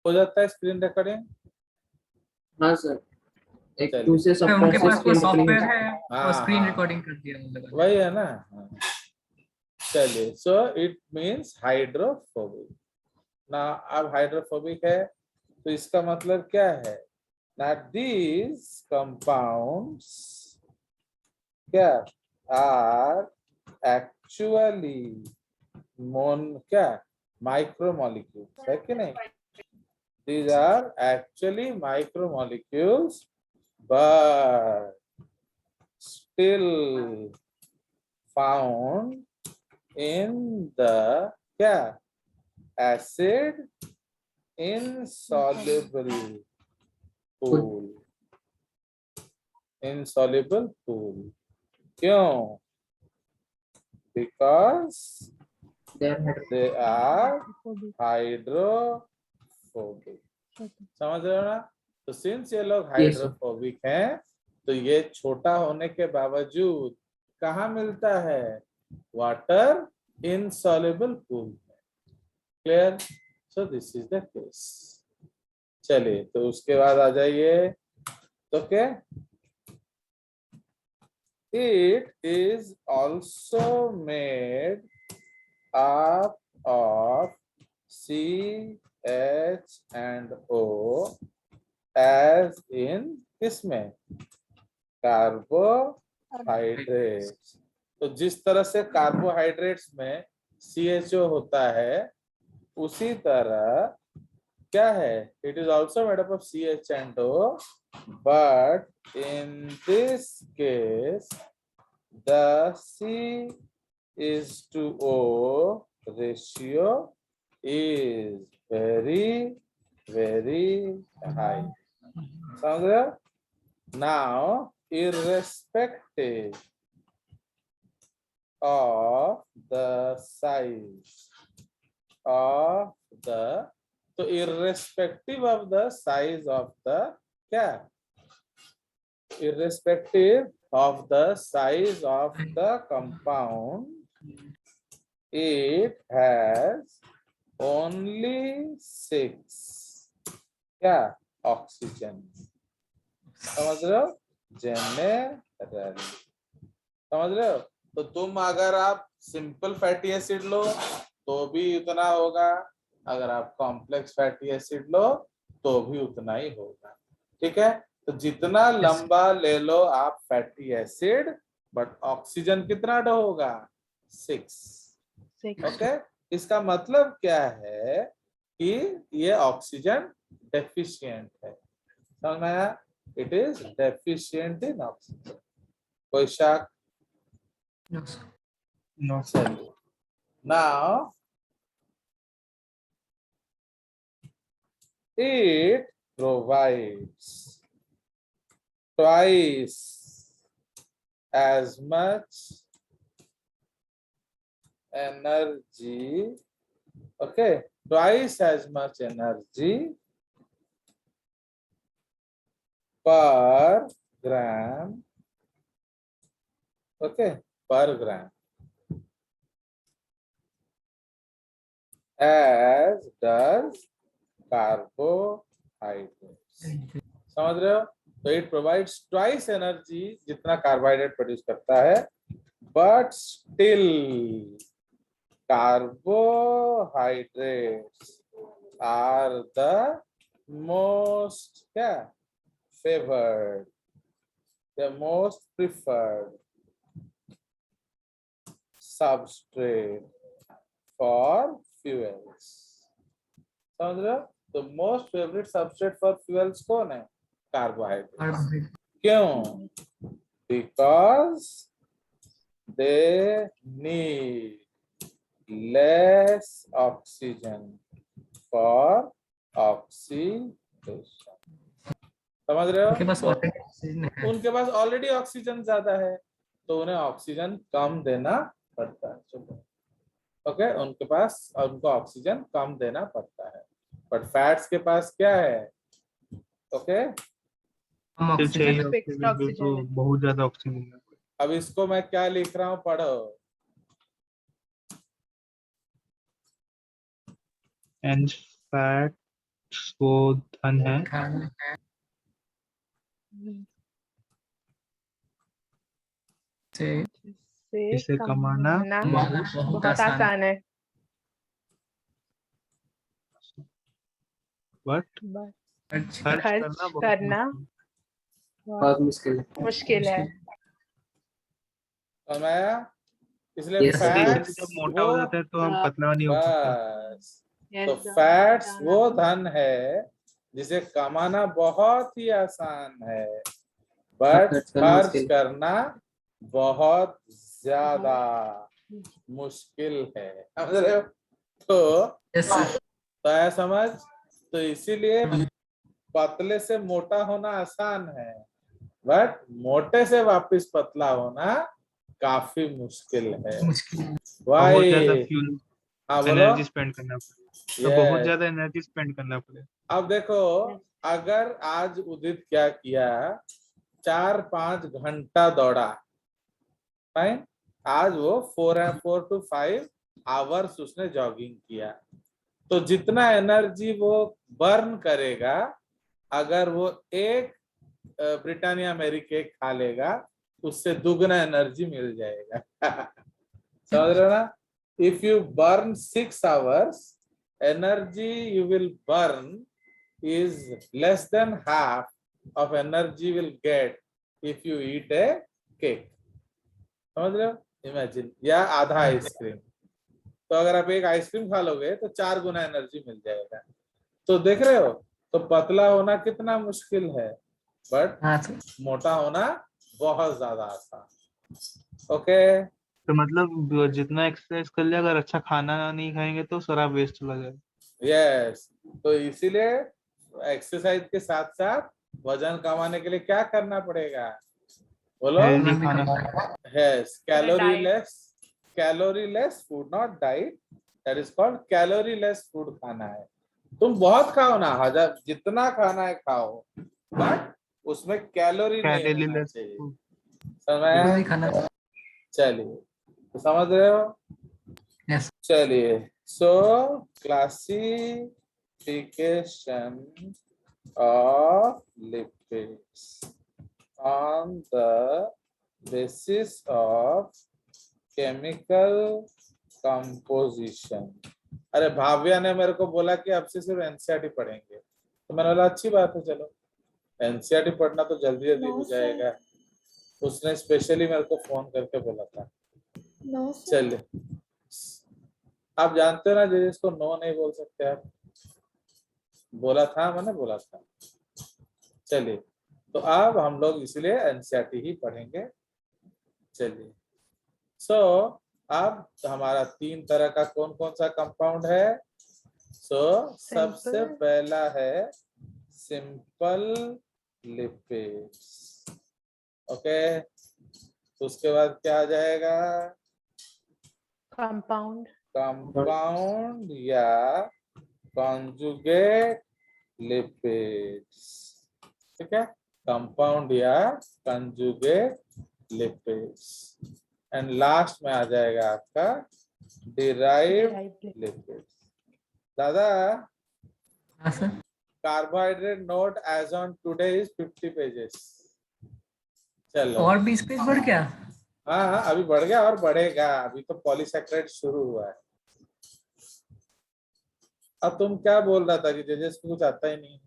हो जाता है स्क्रीन रिकॉर्डिंग? हाँ सर, एक चलिए। दूसरे उनके सॉफ्टवेयर से पास कोई स्क्रीन सॉफ्टवेयर रिकॉर्डिंग। है और हाँ, स्क्रीन हाँ, रिकॉर्डिंग कर दिया उन लोगों ने। वही है ना। हाँ। चलिए, सो इट मीन्स हाइड्रोफोबिक ना। अब हाइड्रोफोबिक है तो इसका मतलब क्या है ना, these compounds क्या आर एक्चुअली क्या माइक्रोमोलिक्यूल्स है कि नहीं? These are actually micromolecules but still found in the क्या acid insoluble pool. Insoluble pool. क्यों? Because they are hydrophobic. समझ रहे हो ना? तो सिंस ये लोग हाइड्रोफोबिक हैं तो ये छोटा होने के बावजूद कहाँ मिलता है? वाटर इनसॉल्युबल पूल में। Clear? So this is the case. चलिए, तो उसके बाद आ जाइए तो क्या, it is also made up of C, H and O as in किसमें? कार्बोहाइड्रेट्स। तो जिस तरह से कार्बोहाइड्रेट्स में CHO होता है उसी तरह क्या है, it is also made up of CH and O, but in this case the C is to O ratio is very high. समझ रहे हो? Now, irrespective of the size of the, तो irrespective of the size of the क्या, irrespective of the size of the compound, it has only 6 क्या oxygen. समझ रहे हो? General. समझ रहे हो? तो तुम अगर आप सिंपल फैटी एसिड लो तो भी उतना होगा, अगर आप कॉम्प्लेक्स फैटी एसिड लो तो भी उतना ही होगा। ठीक है? तो जितना लंबा ले लो आप फैटी एसिड, बट ऑक्सीजन कितना होगा? 6। ओके? इसका मतलब क्या है कि ये ऑक्सीजन डेफिशिएंट है। समझ में आया? It is deficient in oxygen. कोई शक? No, sir. Now it provides twice as much energy, okay, twice as much energy per gram, okay, per gram as does carbohydrates. समझ रहे हो? तो इट प्रोवाइड्स ट्वाइस एनर्जी जितना carbohydrate produce करता है, but still carbohydrates are the most क्या favoured, the most preferred substrate for fuels. समझ रहे हो? तो most favourite substrate for fuels कौन है? कार्बोहाइड्रेट। क्यों? Because they need less oxygen for oxidation. समझ रहे हो? उनके पास ऑलरेडी ऑक्सीजन ज्यादा है तो उन्हें ऑक्सीजन कम देना पड़ता है। ओके, उनके पास उनको ऑक्सीजन कम देना पड़ता है, बट फैट्स के पास क्या है? ओके, बहुत ज्यादा ऑक्सीजन। अब इसको मैं क्या लिख रहा हूं पढ़ो। And fat वो धन है धन से जिसे कमाना कमाना बहुत आसान है। है। बट खर्च खर्च खर्च करना बहुत करना बहुत मुश्किल है। मुश्किल है। समझाया? इसलिए Yes, sir. फैट्स जब मोटा वो हो जाता है तो हम पतला नहीं हो सकते। बस तो फैट्स वो धन है जिसे कमाना बहुत ही आसान है, बट खर्च करना खर्च मुश्किल। करना बहुत ज्यादा मुश्किल है। समझ रहे हो? तो Yes, sir. तो है समझ। तो इसीलिए पतले से मोटा होना आसान है, बट मोटे से वापस पतला होना काफी मुश्किल है। मुश्किल है। बहुत ज्यादा वाई फ्यूल हाँ बोलो। एनर्जी स्पेंड करना पड़ेगा, तो बहुत यस ज्यादा एनर्जी स्पेंड करना पड़ेगा। अब देखो, अगर आज उदित क्या किया, 4-5 घंटा दौड़ा, फाइन, आज वो 4 to 5 आवर्स उसने जॉगिंग किया, तो जितना एनर्जी वो बर्न करेगा, अगर वो एक ब्रिटानिया मैरी केक खा लेगा, उससे दुगना एनर्जी मिल जाएगा। समझ रहे हो ना? If you burn 6 hours, energy you will burn is less than half of energy will get if you eat a cake. समझ रहे हो? इमेजिन, या आधा आइसक्रीम, तो अगर आप एक आइसक्रीम खा लोगे तो 4 गुना एनर्जी मिल जाएगा। तो देख रहे हो, तो पतला होना कितना मुश्किल है, बट हाँ सर। मोटा होना बहुत ज्यादा आसान। ओके तो मतलब जितना एक्सरसाइज कर लिया, अगर अच्छा खाना नहीं खाएंगे तो सारा वेस्ट चला जाएगा। यस, तो इसीलिए एक्सरसाइज के साथ साथ वजन कमाने के लिए क्या करना पड़ेगा, बोलो? हेल्दी खाना। Yes, Diet. calorie less food, not diet. That is called calorie less food खाना है। तुम बहुत खाओ ना, हजार जितना खाना है खाओ, बट उसमें कैलोरी नहीं कैलोरी होना लेस चाहिए। फूड। समझ? खाना। चलिए, तो समझ रहे हो? Yes. चलिए, सो classification of lipids on the basis of chemical composition। अरे भाव्या ने मेरे को बोला कि अब से सिर्फ एनसीईआरटी पढ़ेंगे, तो मैंने बोला अच्छी बात है, चलो एनसीईआरटी पढ़ना तो जल्दी जल्दी हो जाएगा। उसने स्पेशली मेरे को फोन करके बोला था। चलिए, आप जानते हो ना जिसको नो नहीं बोल सकते आप, बोला था मैंने, बोला था। चलिए, तो अब हम लोग इसलिए एनसीईआरटी ही पढ़ेंगे। चलिए, सो अब हमारा 3 तरह का कौन कौन सा कंपाउंड है? सबसे पहला है सिंपल लिपिड्स। ओके, उसके बाद क्या आ जाएगा? कंपाउंड या कॉन्जुगेट लिपिड्स। ठीक है, कंपाउंड या कंजुगेट लिपिड्स। एंड लास्ट में आ जाएगा आपका डिराइव्ड लिपिड्स। दादा, हाँ sir. Carbohydrate note as on today is 50 pages. चलो, और 20 पेज बढ़ गया? हाँ हाँ, अभी बढ़ गया और बढ़ेगा, अभी तो पॉलीसैकेराइड शुरू हुआ है। अब तुम क्या बोल रहा था कि जेजेस को कुछ आता ही नहीं?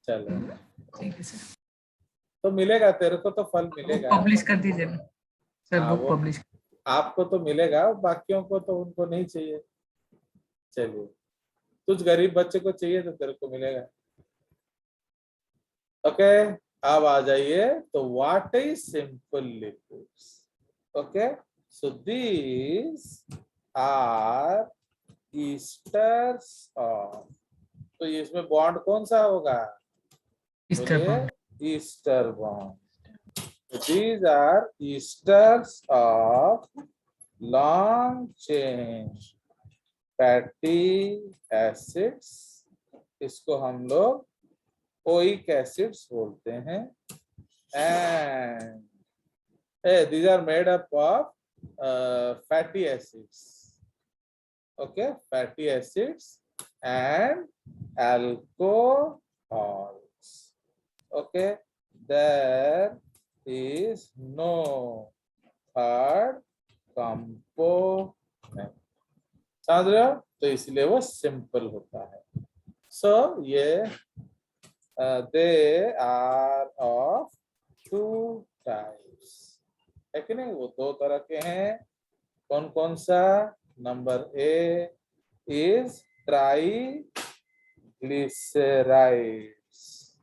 चलो, ठीक है सर। तो मिलेगा तेरे को, तो फल मिलेगा। पब्लिश कर दीजिए सर, हाँ, बुक वो पब्लिश। आपको तो मिलेगा, बाकियों को तो उनको नहीं चाहिए। चलिए, कुछ गरीब बच्चे को चाहिए तो तेरे को मिलेगा। ओके, अब आ जाइए, तो what is simple lipids? Okay, so these are esters of, तो इसमें बॉन्ड कौन सा होगा? Ester bond. These are esters of long chain fatty acids, इसको हम लोग ओइक एसिड्स बोलते हैं। And these are made up of fatty acids. Okay, fatty acids and alcohols. Okay, there is no third component. समझ रहे हो? तो इसलिए वो सिंपल होता है. सो ये they are of two types, है कि नहीं? वो दो तरह के हैं. कौन कौन सा? नंबर ए इज ट्राइग्लिसराइड्स,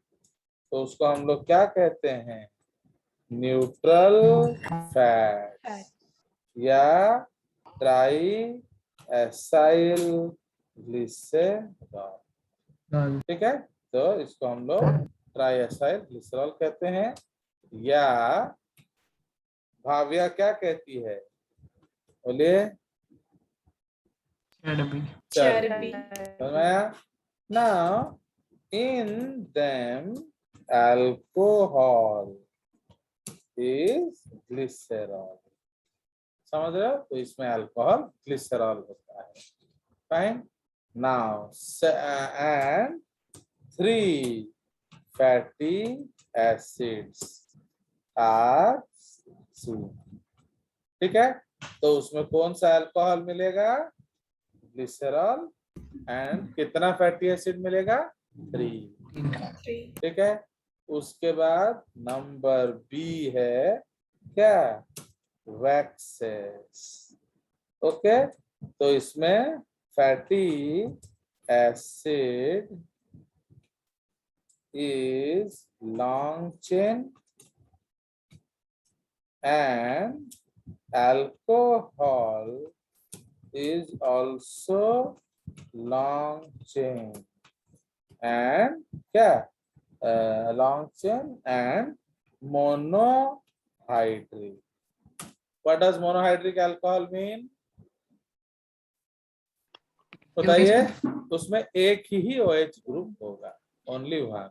तो उसको हम लोग क्या कहते हैं? न्यूट्रल फैट या ट्राई एसाइल ग्लिसरॉल. ठीक है, तो इसको हम लोग ट्राई एसाइल ग्लिसरॉल कहते हैं. या भाविया क्या कहती है? बोलिए. चर्बी। चर्बी. समझ में आया? Now in them alcohol is glycerol. समझ रहे हो? तो इसमें अल्कोहल ग्लिसरॉल होता है. Fine. Now and 3 fatty acids are seen. ठीक है, तो उसमें कौन सा अल्कोहल मिलेगा? ग्लिसरॉल. एंड कितना फैटी एसिड मिलेगा? 3. ठीक है, उसके बाद नंबर बी है क्या? वैक्सेस. ओके, तो इसमें fatty acid is long chain and alcohol is also long chain and क्या? Long chain and monohydric. What does monohydric alcohol mean? बताइए. उसमें एक ही OH ग्रुप होगा, ओनली वन.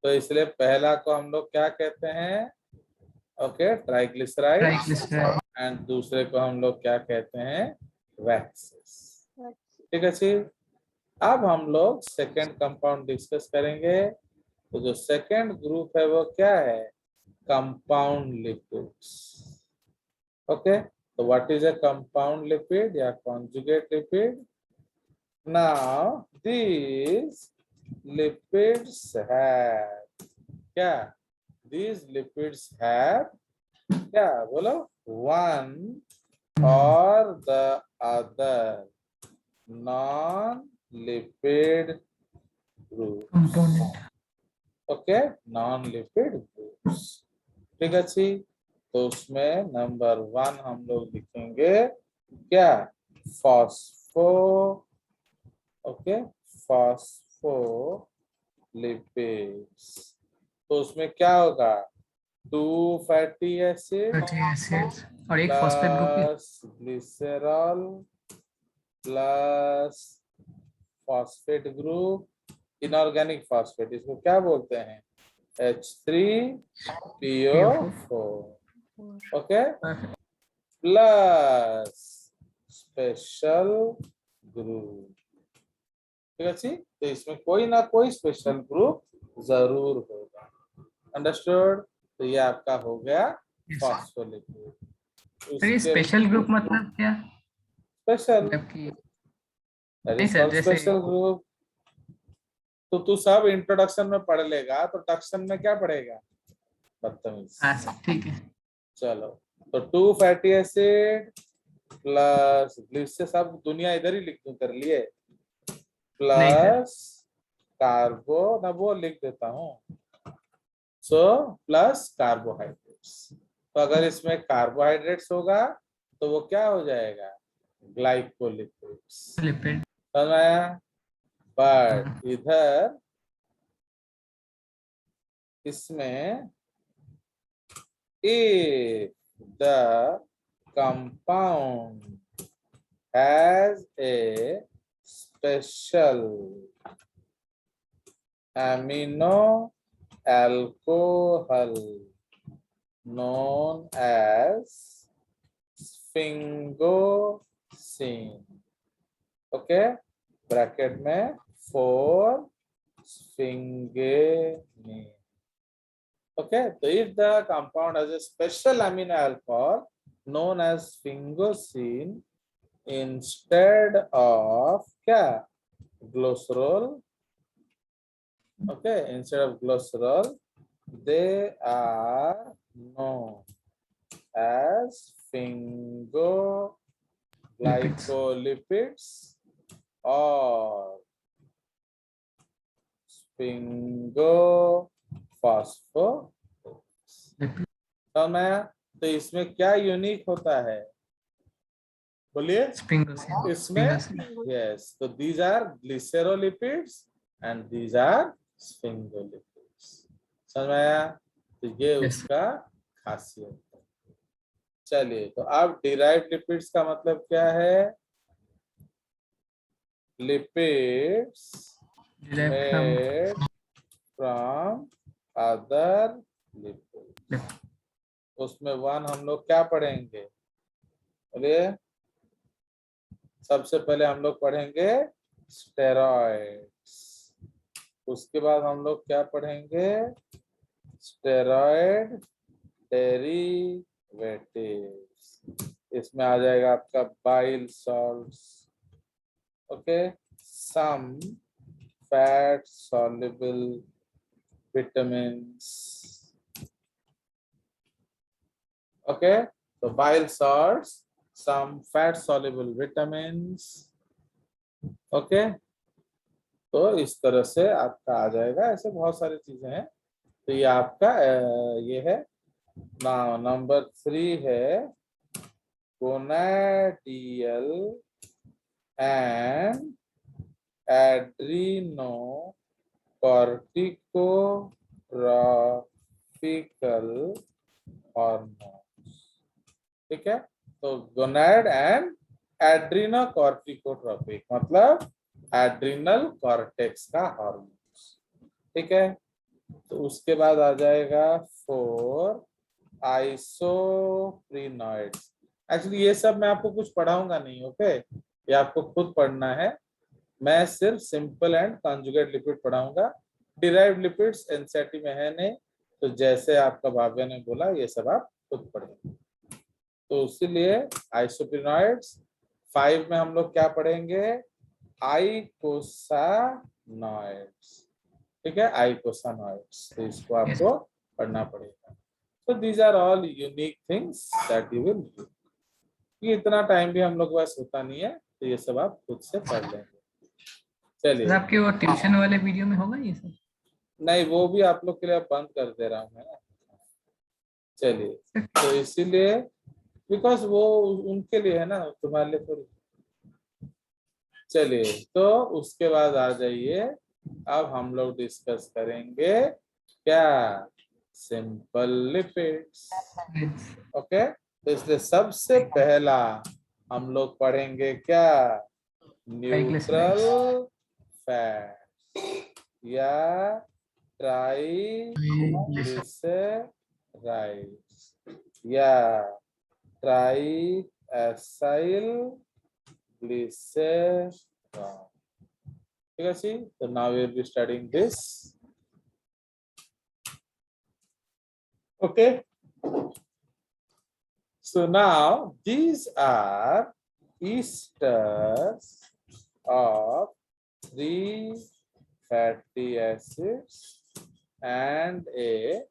तो इसलिए पहला को हम लोग क्या कहते हैं? Okay, triglyceride. एंड दूसरे को हम लोग क्या कहते हैं? वैक्सेस. ठीक है जी. अब हम लोग सेकेंड कंपाउंड डिस्कस करेंगे. तो जो सेकेंड ग्रुप है वो क्या है? Compound lipids. ओके, तो what is a compound lipid या conjugate lipid? Now these lipids have क्या? These lipids have क्या? बोलो. One or the other non-lipid group. Okay, non-lipid groups. ठीक है जी. तो उसमें नंबर 1 हम लोग लिखेंगे क्या? फॉस्फो. Okay, phospholipids. तो उसमें क्या होगा? 2 फैटी एसिड और एक phosphate group plus glycerol plus phosphate group, inorganic phosphate. इसको क्या बोलते हैं? H3PO4. Okay, plus special group. ठीक है जी. तो इसमें कोई ना कोई स्पेशल ग्रुप जरूर होगा. अंडरस्टूड? तो ये आपका हो गया फॉस्फोलिपिड. स्पेशल ग्रुप मतलब क्या? स्पेशल नहीं सर, जैसे स्पेशल ग्रुप तो तू सब इंट्रोडक्शन में पढ़ लेगा, तो टक्शन में क्या पढ़ेगा? बदतमीज. हाँ सर, ठीक है. चलो, तो 2 फैटी एसिड प्लस ग्लिसरॉल, सब दुनिया इधर ही लिख दूं कर लिए, प्लस कार्बो ना वो लिख देता हूँ. So plus carbohydrates. तो अगर इसमें कार्बोहाइड्रेट्स होगा तो वो क्या हो जाएगा? ग्लाइकोलिपिड्स. लिपिड. समझ आया? बट इधर इसमें if the compound has a special amino alcohol known as sphingosine. Okay, bracket में 4 sphingosine. Okay, so if the compound has a special amino alcohol known as sphingosine instead of क्या glycerol, okay, instead of glycerol, they are known as sphingoglycolipids or sphingophosphates. तो मैं तो इसमें क्या unique होता है बोलिए Sphingosine. इसमें यस तो these are glycerolipids and these are sphingolipids समझ में आया तो ये Yes. उसका खासियत है चलिए तो अब डिराइव्ड लिपिड्स का मतलब क्या है lipids Derived from made from other lipids lip- उसमें वन हम लोग क्या पढ़ेंगे बोलिए सबसे पहले हम लोग पढ़ेंगे स्टेरॉइड्स उसके बाद हम लोग क्या पढ़ेंगे स्टेरॉइड डेरिवेटिव्स इसमें आ जाएगा आपका bile salts okay some fat soluble vitamins okay तो bile salts some fat soluble vitamins okay तो इस तरह से आपका आ जाएगा ऐसे बहुत सारी चीजें हैं तो ये आपका ये है नाउ नंबर 3 है गोनाडियल एंड एड्रीनोकॉर्टिकोट्रॉपिकल हार्मोन्स ठीक है तो गोनाड एंड एड्रीनोकॉर्टिकोट्रॉपिक मतलब एड्रिनल कॉर्टेक्स का हार्मोन्स ठीक है तो उसके बाद आ जाएगा 4 आइसोप्रिनॉइड्स एक्चुअली ये सब मैं आपको कुछ पढ़ाऊंगा नहीं ओके ये आपको खुद पढ़ना है मैं सिर्फ सिंपल एंड कॉन्जुगेट लिपिड पढ़ाऊंगा डिराइव्ड लिपिड्स एनसीईआरटी में है नहीं तो जैसे आपका भाव्या ने बोला ये सब आप खुद पढ़ेंगे तो इसीलिए आइसोप्रिनॉइड्स 5 में हम लोग क्या पढ़ेंगे आइकोसानॉइड्स ठीक है आइकोसानॉइड्स तो इसको आपको पढ़ना पड़ेगा तो these are all unique things that you will do ये इतना टाइम भी हम लोग के पास होता नहीं है तो ये सब आप खुद से पढ़ लेंगे चलिए आपके वो ट्यूशन वाले वीडियो में होगा ये सब नहीं वो भी आप लोग के लिए बंद कर दे रहा हूँ मैं चलिए तो इसीलिए बिकॉज वो उनके लिए है ना तुम्हारे लिए थोड़ी चलिए तो उसके बाद आ जाइए अब हम लोग डिस्कस करेंगे क्या सिंपल लिपिड्स ओके तो इसलिए सबसे पहला हम लोग पढ़ेंगे क्या न्यूट्रल फैट या ट्राइग्लिसराइड्स या ट्राइएसाइल ग्लिसरॉल ठीक है सी तो now we will be studying this okay so now these are esters of 3 fatty acids and a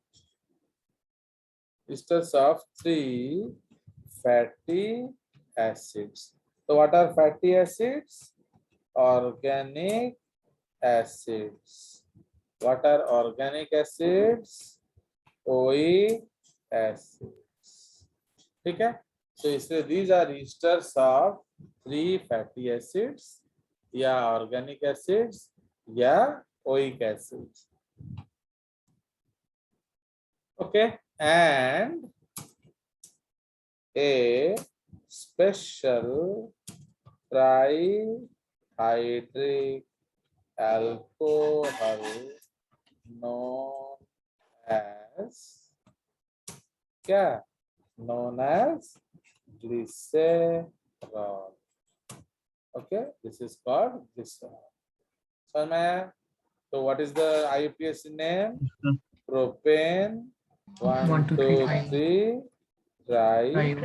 esters of 3 fatty acids so what are fatty acids organic acids what are organic acids oleic acids ठीक है तो इसलिए these are esters of 3 fatty acids या organic acids या oleic acids okay and a special trihydric alcohol known as क्या known as glycerol Okay, this is called glycerol. So मैं, so what is the IUPAC name? Propane 1 1 2 3 2 5 3 dry. Right.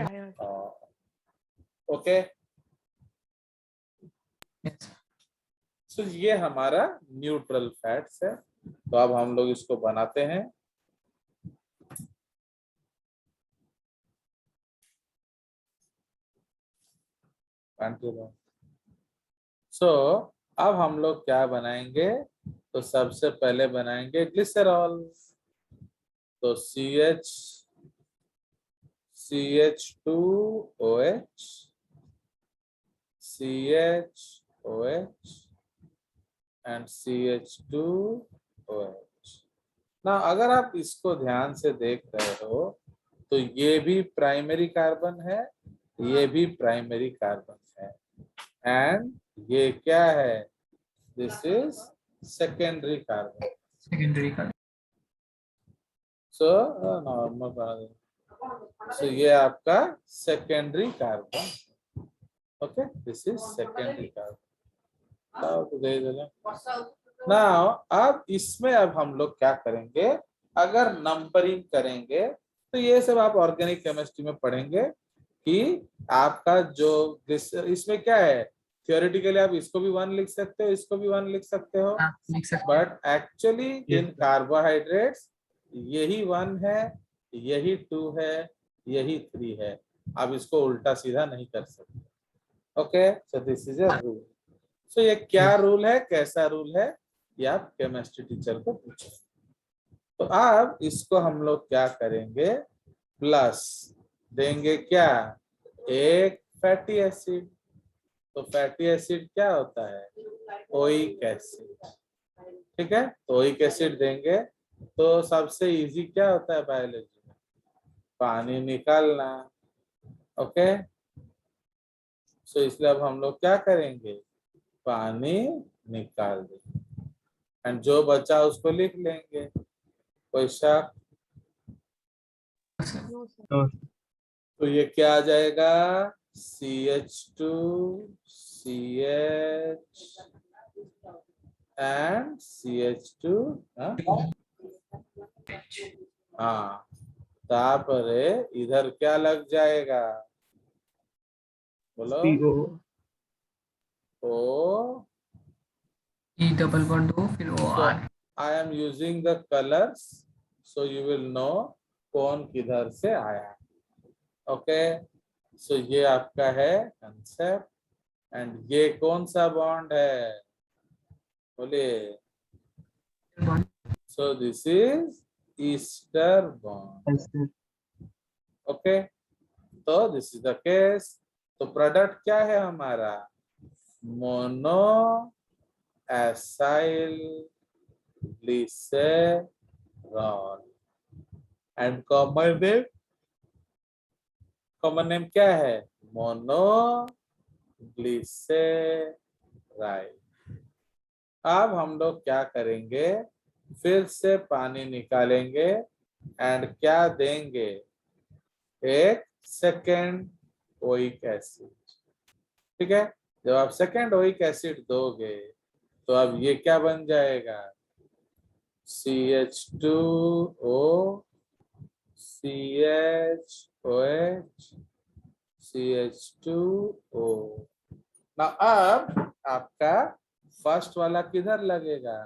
Okay, Yes. so ये हमारा neutral fats है। तो अब हम लोग इसको बनाते हैं। सो अब हम लोग क्या बनाएंगे? तो सबसे पहले बनाएंगे ग्लिसरॉल। तो CH2OH एंड CH2OH। ना अगर आप इसको ध्यान से देख रहे हो तो ये भी प्राइमरी कार्बन है, ये भी प्राइमरी कार्बन है, एंड ये क्या है? This is secondary carbon. Secondary का सो नॉर्मल, सो ये आपका secondary carbon. Okay, this is secondary carbon. Now अब इसमें अब हम लोग क्या करेंगे? अगर नंबरिंग करेंगे तो ये सब आप ऑर्गेनिक केमिस्ट्री में पढ़ेंगे कि आपका जो इसमें क्या है, थियोरेटिकली आप इसको भी 1 लिख सकते हो, इसको भी 1 लिख सकते हो, लिख सकते हैं। बट एक्चुअली इन कार्बोहाइड्रेट्स यही 1 है, यही 2 है, यही 3 है। आप इसको उल्टा सीधा नहीं कर सकते। Okay, so this is a rule. So ये क्या रूल है, कैसा रूल है, ये आप केमिस्ट्री टीचर को पूछें। तो अब इसको हम लोग क्या करेंगे? प्लस देंगे क्या? एक फैटी एसिड। तो फैटी एसिड क्या होता है? Oic acid. ठीक है, तो ओइक एसिड देंगे। तो सबसे इजी क्या होता है बायोलॉजी में? पानी निकालना। ओके, सो इसलिए अब हम लोग क्या करेंगे? पानी निकाल देंगे एंड जो बचा उसको लिख लेंगे। कोई शक? तो ये क्या आ जाएगा? CH2 CH and CH2। हाँ, तापरे इधर क्या लग जाएगा? बोलो। CO ओ, ई डबल बॉन्ड O फिर so OR। I am using the colors so you will know कौन किधर से आया। ओके, सो ये आपका है कंसेप्ट। एंड ये कौन सा बॉन्ड है? बोलिए। सो दिस इज ईस्टर बॉन्ड। ऐसे ओके, तो दिस इज द केस। तो प्रोडक्ट क्या है हमारा? Mono acyl glycerol. And common name क्या है? Mono glyceride. अब हम लोग क्या करेंगे? फिर से पानी निकालेंगे एंड क्या देंगे? एक सेकेंड ओइक एसिड। ठीक है, जब आप सेकेंड ओइक एसिड दोगे तो अब ये क्या बन जाएगा? CH2O CHOH CH2O। ना अब आपका फर्स्ट वाला किधर लगेगा?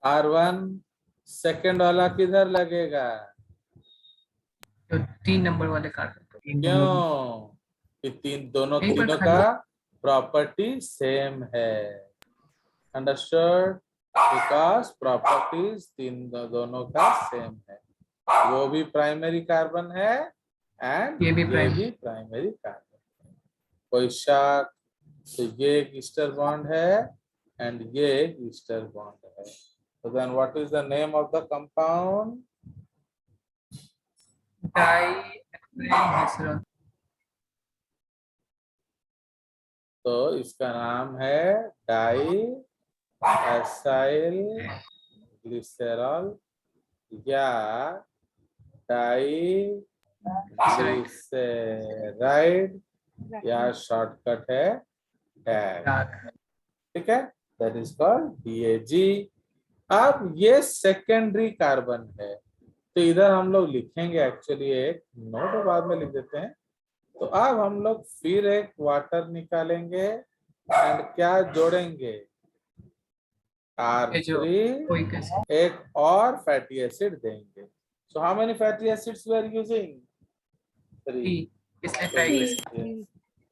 R1। सेकेंड वाला किधर लगेगा? तो 3 नंबर वाले कार्बन क्यों? कि दोनों एक बार तीनों का खाली प्रॉपर्टी सेम है। अंडरस्टूड? बिकॉज प्रॉपर्टीज दोनों का सेम है। वो भी प्राइमरी कार्बन है एंड ये भी ये प्राइम भी प्राइमरी कार्बन है। कोई शक? तो ये एक ईस्टर बॉन्ड है एंड ये एक ईस्टर बॉन्ड है। So then what is the name of the compound? डाइग्लिसरॉल। तो इसका नाम है डाई एसाइल ग्लिसरॉल या डाई ग्लिसराइड या शॉर्टकट है टैग, ठीक है, दैट इज कॉल्ड DAG। अब ये सेकेंडरी कार्बन है, तो इधर हम लोग लिखेंगे एक्चुअली एक नोट, बाद में लिख देते हैं। तो अब हम लोग फिर एक वाटर निकालेंगे एंड क्या जोड़ेंगे, ये जो R3, कोई कैसे एक और फैटी एसिड देंगे। So how many fatty acids we are using, 3, इसलिए ट्राइग्लिसराइड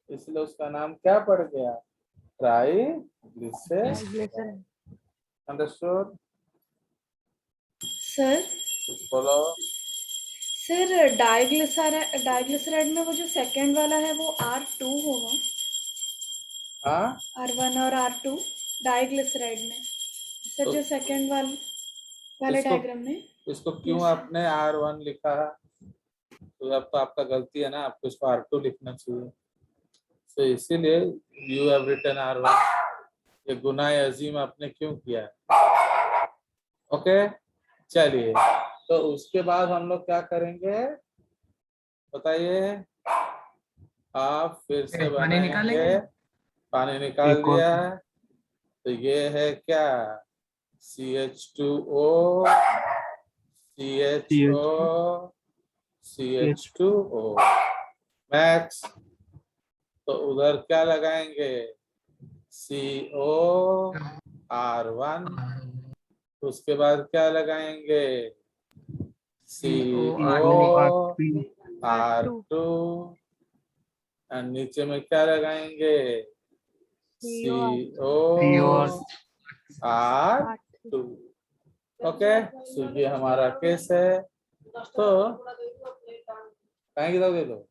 इसलिए उसका नाम क्या पड़ गया, ट्राइग्लिसराइड। Triglyceride. अंडरस्टूड, सर बोलो। सर डाइग्लिसराइड में वो जो सेकंड वाला है वो R2 होगा, हाँ, R1 और R2 डाइग्लिसराइड में। सर तो- जो सेकंड वाले इसको- डायग्राम में इसको क्यों Yes, sir. आपने R1 लिखा है, तो अब तो आपका गलती है ना, आपको इसको R2 लिखना चाहिए। तो इसीलिए यू हैव रिटन R1, ये गुनाह अजीम आपने क्यों किया। ओके, चलिए, तो उसके बाद हम लोग क्या करेंगे बताइए, आप फिर से पानी निकालेंगे। बनाएंगे, पानी निकाल एक और दिया है, तो ये है क्या, CH2O, CHO, CH2O मैक्स। तो उधर क्या लगाएंगे, CO, R1, उसके बाद क्या लगाएंगे, CO, R2, और नीचे में क्या लगाएंगे, CO, R2। ओके, तो ये हमारा केस है। तो कहेंगे दे दो,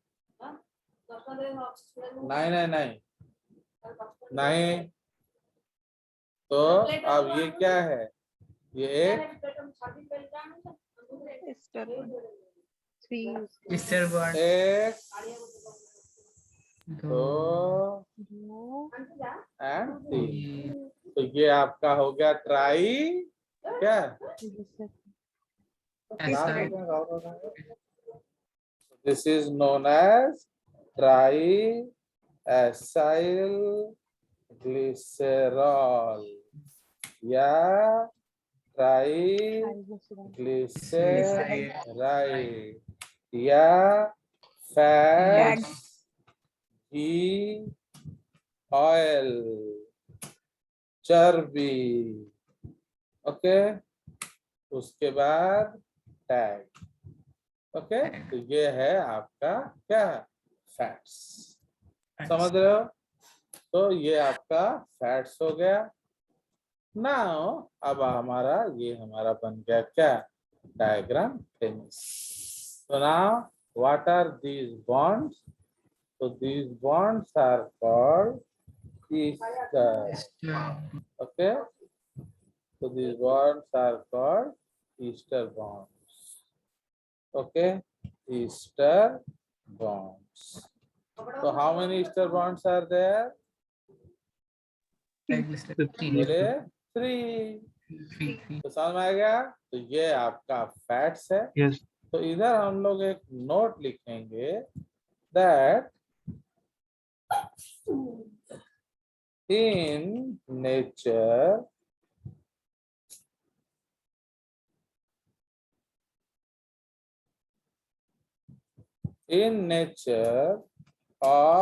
नहीं नहीं नहीं नहीं, तो अब ये क्या है, ये एक ईस्टर बर्ड एक दो दो एंड 3, तो ये आपका हो गया ट्राई क्या, ऐसा this is known as triacylglycerol या ट्राई ग्लिसराइड या फैट घी ऑयल चर्बी। ओके, उसके बाद टैग। ओके, तो ये है आपका क्या, फैट्स, समझ रहे हो। तो ये आपका फैट्स हो गया। नाउ अब ये हमारा बन गया क्या, diagram finish. So now what are these bonds? So these bonds are called ester. Okay. So these bonds are called ester bonds. Okay. Ester bonds. So how many ester bonds are there? बोले 3। तो समझ में आ गया। तो ये आपका fats है। Yes तो इधर हम लोग एक नोट लिखेंगे दैट in nature or